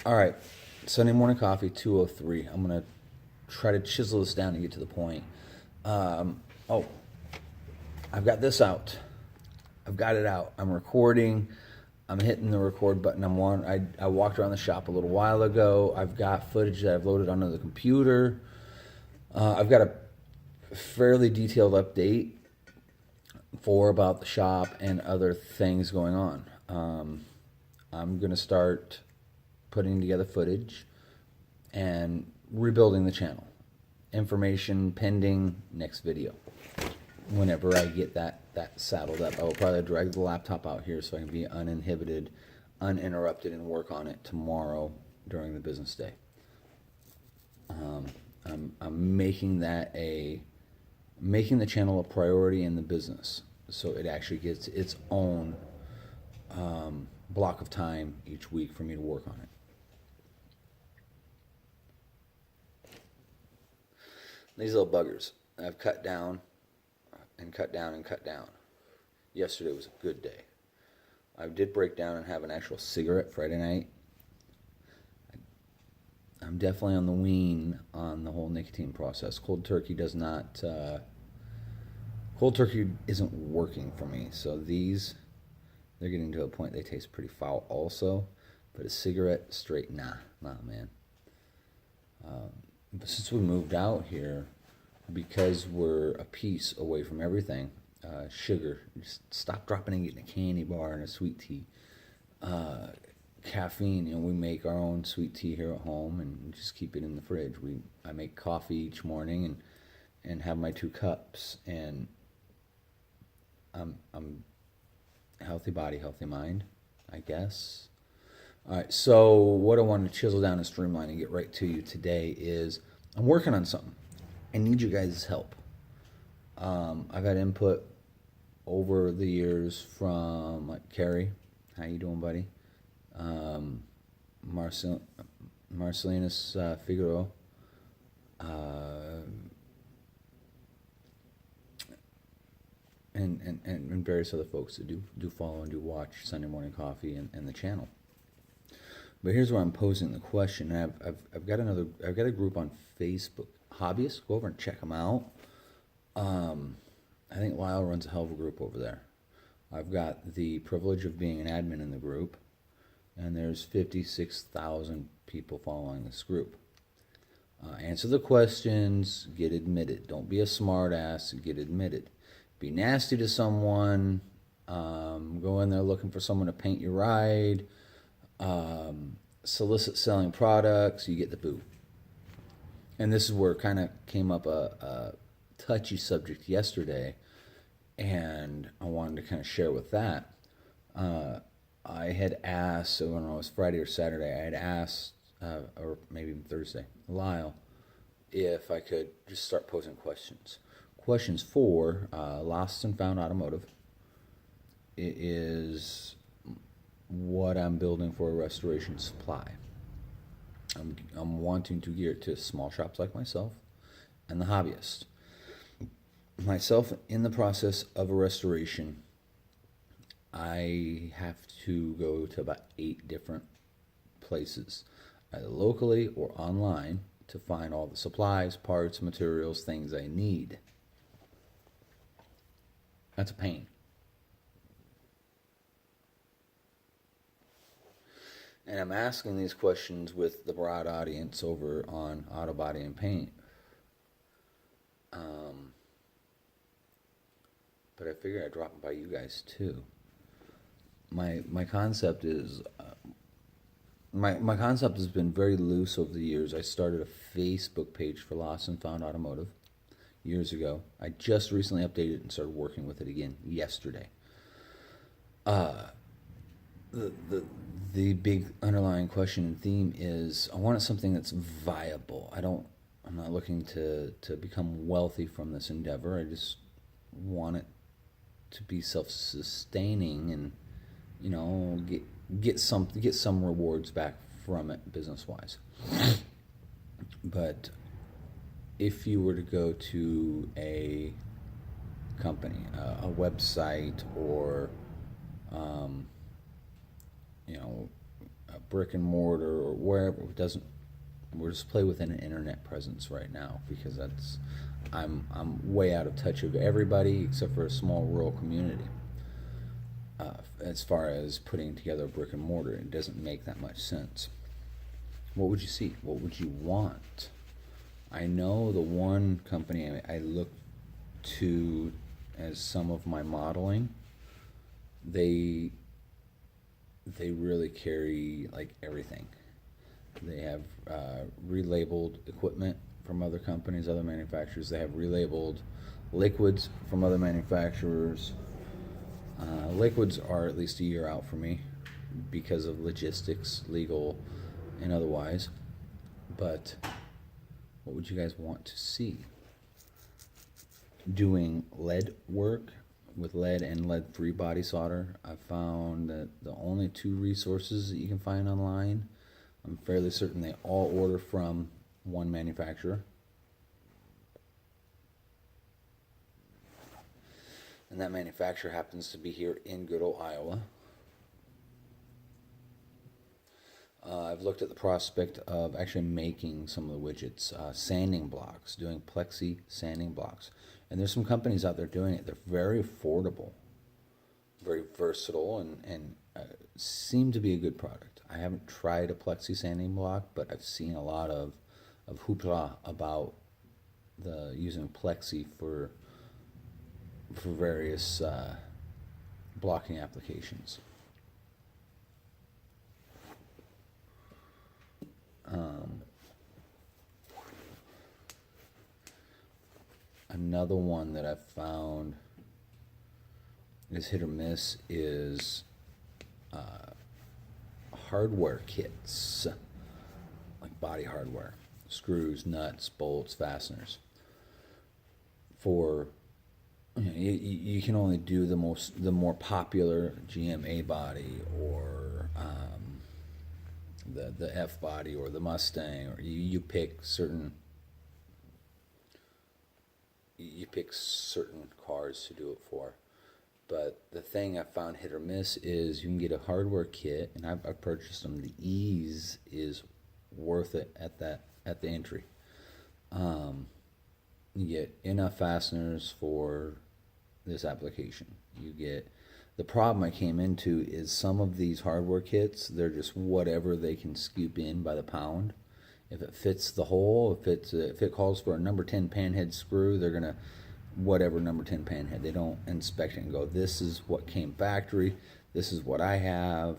All right, Sunday morning coffee 203. I'm gonna try to chisel this down and get to the point. Oh, I've got this out. I've got it out. I'm recording. I'm hitting the record button. I walked around the shop a little while ago. I've got footage that I've loaded onto the computer. I've got a fairly detailed update for about the shop and other things going on. I'm gonna start putting together footage and rebuilding the channel. Information pending next video. Whenever I get that saddled up, I will probably drag the laptop out here so I can be uninhibited, uninterrupted, and work on it tomorrow during the business day. I'm making the channel a priority in the business, so it actually gets its own block of time each week for me to work on it. These little buggers I've cut down and cut down and cut down. Yesterday was a good day. I did break down and have an actual cigarette Friday night. I'm definitely on the wean on the whole nicotine process. Cold turkey isn't working for me. So they're getting to a point they taste pretty foul also. But a cigarette, straight, nah, man. But since we moved out here, because we're a piece away from everything, sugar, just stop dropping and getting a candy bar and a sweet tea. Caffeine, we make our own sweet tea here at home and just keep it in the fridge. I make coffee each morning and have my 2 cups, and I'm healthy body, healthy mind, I guess. All right, so what I wanted to chisel down and streamline and get right to you today is I'm working on something. I need you guys' help. I've had input over the years from Carrie. How you doing, buddy? Marcelinus Figueroa. And various other folks that do follow and do watch Sunday Morning Coffee and the channel. But here's where I'm posing the question. I've got a group on Facebook, hobbyists. Go over and check them out. I think Lyle runs a hell of a group over there. I've got the privilege of being an admin in the group, and there's 56,000 people following this group. Answer the questions, get admitted. Don't be a smart ass, get admitted. Be nasty to someone, go in there looking for someone to paint your ride, solicit selling products, you get the boot. And this is where it kind of came up a touchy subject yesterday, and I wanted to kind of share with that. I had asked, so when it was Friday or Saturday, I had asked, or maybe even Thursday, Lyle, if I could just start posing questions. Questions for Lost and Found Automotive. It is what I'm building for a restoration supply. I'm wanting to gear it to small shops like myself and the hobbyist. Myself, in the process of a restoration, I have to go to about 8 different places, either locally or online, to find all the supplies, parts, materials, things I need. That's a pain. And I'm asking these questions with the broad audience over on Auto Body and Paint. But I figure I'd drop by you guys too. My concept is my concept has been very loose over the years. I started a Facebook page for Lost and Found Automotive years ago. I just recently updated it and started working with it again yesterday. The big underlying question and theme is I wanted something that's viable. I'm not looking to become wealthy from this endeavor. I just want it to be self-sustaining and get some rewards back from it business-wise. But if you were to go to a company, a website, or brick and mortar or wherever. It doesn't. We're just play within an internet presence right now because that's. I'm way out of touch of everybody except for a small rural community. As far as putting together a brick and mortar, it doesn't make that much sense. What would you see? What would you want? I know the one company I look to as some of my modeling, they really carry like everything. They have relabeled equipment from other companies, other manufacturers. They have relabeled liquids from other manufacturers. Liquids are at least a year out for me because of logistics, legal, and otherwise. But what would you guys want to see? Doing lead work with lead and lead-free body solder. I found that the only two resources that you can find online, I'm fairly certain they all order from one manufacturer. And that manufacturer happens to be here in good old Iowa. I've looked at the prospect of actually making some of the widgets, sanding blocks, doing plexi sanding blocks. And there's some companies out there doing it. They're very affordable, very versatile, and seem to be a good product. I haven't tried a plexi sanding block, but I've seen a lot of hoopla about the using plexi for various blocking applications. Another one that I've found is hit or miss is hardware kits, like body hardware, screws, nuts, bolts, fasteners. For you can only do the more popular GMA body or the F body or the Mustang, or you pick certain cars to do it for. But the thing I found hit or miss is you can get a hardware kit, and I've purchased them. The ease is worth it at the entry. You get enough fasteners for this application. You get the problem I came into is some of these hardware kits, they're just whatever they can scoop in by the pound. If it fits the hole, if it calls for a number 10 panhead screw, they're gonna whatever number 10 panhead. They don't inspect it and go, this is what came factory, this is what I have.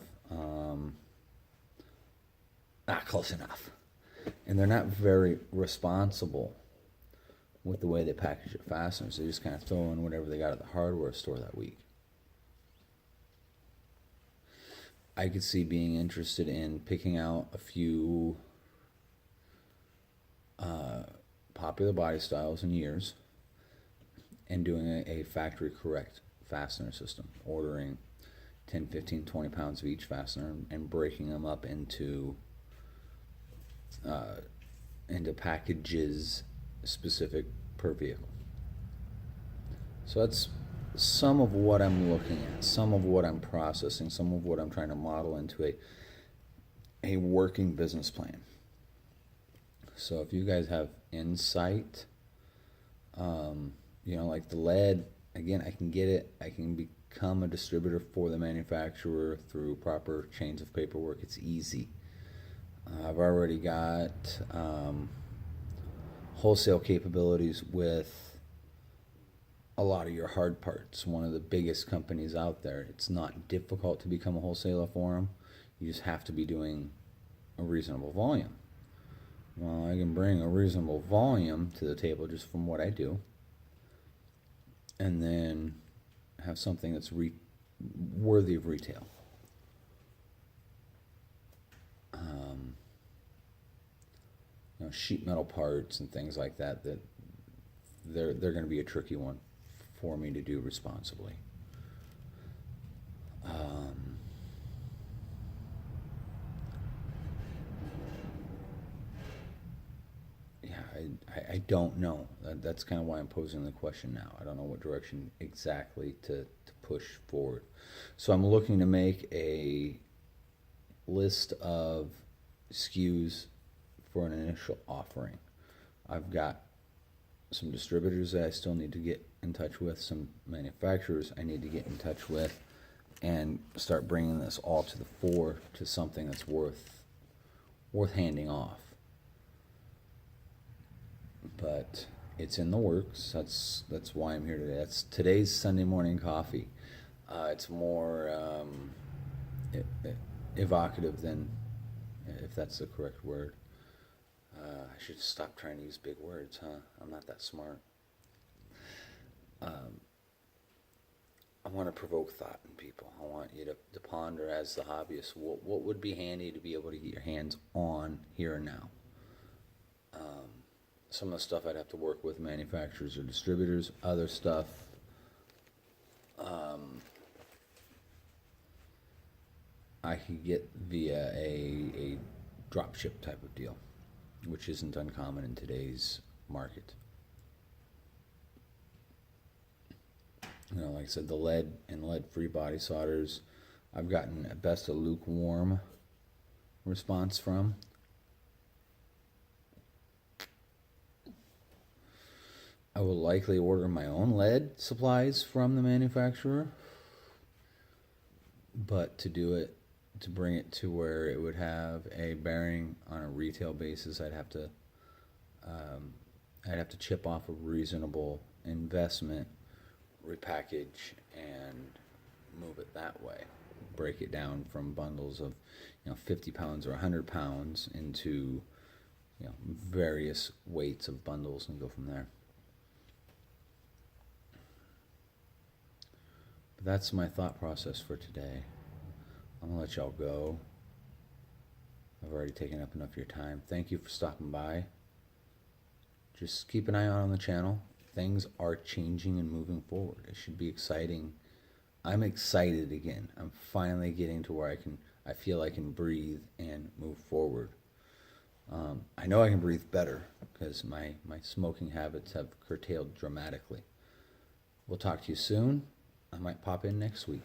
Not close enough. And they're not very responsible with the way they package their fasteners. They just kind of throw in whatever they got at the hardware store that week. I could see being interested in picking out a few popular body styles and years and doing a factory correct fastener system, ordering 10, 15, 20 pounds of each fastener and breaking them up into packages specific per vehicle. So that's some of what I'm looking at, some of what I'm processing, some of what I'm trying to model into a working business plan. So if you guys have insight, like the lead, again, I can get it. I can become a distributor for the manufacturer through proper chains of paperwork. It's easy. I've already got wholesale capabilities with a lot of your hard parts. One of the biggest companies out there. It's not difficult to become a wholesaler for them. You just have to be doing a reasonable volume. Well, I can bring a reasonable volume to the table just from what I do, and then have something that's worthy of retail. Sheet metal parts and things like that they're going to be a tricky one for me to do responsibly. I don't know. That's kind of why I'm posing the question now. I don't know what direction exactly to push forward. So I'm looking to make a list of SKUs for an initial offering. I've got some distributors that I still need to get in touch with, some manufacturers I need to get in touch with, and start bringing this all to the fore to something that's worth handing off. But it's in the works. That's why I'm here today. That's today's Sunday morning coffee. It's more evocative than, if that's the correct word. I should stop trying to use big words, huh? I'm not that smart. I want to provoke thought in people. I want you to ponder as the hobbyist what would be handy to be able to get your hands on here and now. Some of the stuff I'd have to work with manufacturers or distributors. Other stuff, I could get via a drop ship type of deal, which isn't uncommon in today's market. Like I said, the lead and lead-free body solders, I've gotten at best a lukewarm response from. I will likely order my own lead supplies from the manufacturer, but to bring it to where it would have a bearing on a retail basis, I'd have to chip off a reasonable investment, repackage, and move it that way. Break it down from bundles of 50 pounds or 100 pounds into various weights of bundles and go from there. But that's my thought process for today. I'm gonna let y'all go. I've already taken up enough of your time. Thank you for stopping by. Just keep an eye on the channel. Things are changing and moving forward. It should be exciting. I'm excited again. I'm finally getting to where I feel I can breathe and move forward. I know I can breathe better because my smoking habits have curtailed dramatically. We'll talk to you soon. I might pop in next week.